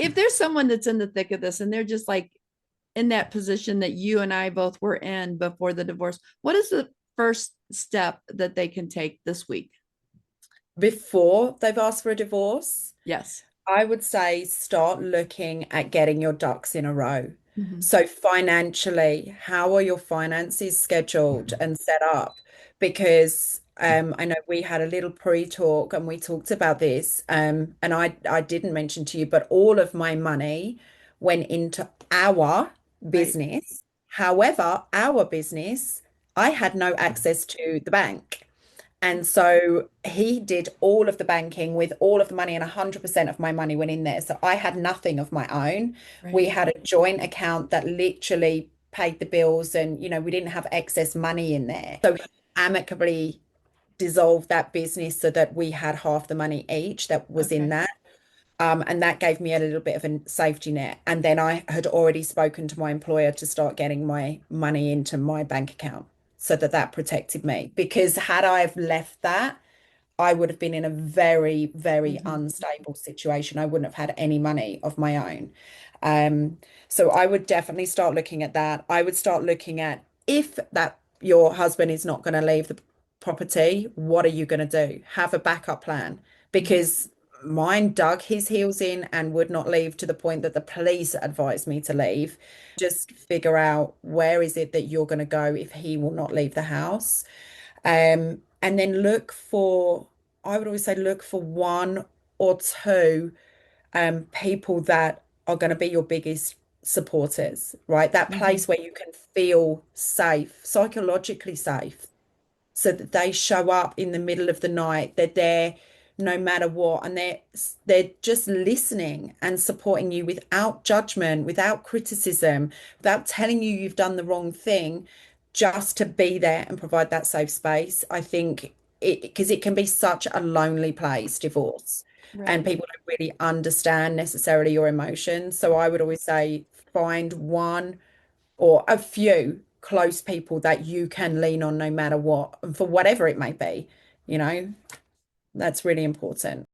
if there's someone that's in the thick of this and they're just like in that position that you and I both were in before the divorce, what is the first step that they can take this week? Before they've asked for a divorce, Yes. I would say start looking at getting your ducks in a row. Mhm. So financially, how are your finances scheduled and set up? Because I know we had a little pre-talk and we talked about this. And I didn't mention to you, but all of my money went into our Right. business. However, our business, I had no access to the bank. And so he did all of the banking with all of the money, and 100% of my money went in there. So I had nothing of my own. We Right. had a joint account that literally paid the bills, and we didn't have excess money in there. So he amicably dissolved that business so that we had half the money each that was in Okay. that. And that gave me a little bit of a safety net. And then I had already spoken to my employer to start getting my money into my bank account so that that protected me. Because had I have left that, I would have been in a very, very Mhm. unstable situation. I wouldn't have had any money of my own. Um, so I would definitely start looking at that. I would start looking at if that your husband is not going to leave the property, what are you going to do? Have a backup plan Mhm. because mine dug his heels in and would not leave to the point that the police advised me to leave. Just figure out where is it that you're going to go if he will not leave the house. And then I would always say look for one or two people that are going to be your biggest supporters, right? That Mhm. place where you can feel safe, psychologically safe, so that they show up in the middle of the night. They're there no matter what, and they're just listening and supporting you without judgment, without criticism, without telling you you've done the wrong thing, just to be there and provide that safe space. I think because it can be such a lonely place, divorce, and Right. people don't really understand necessarily your emotions. So I would always say find one or a few close people that you can lean on no matter what, and for whatever it may be, you know, that's really important.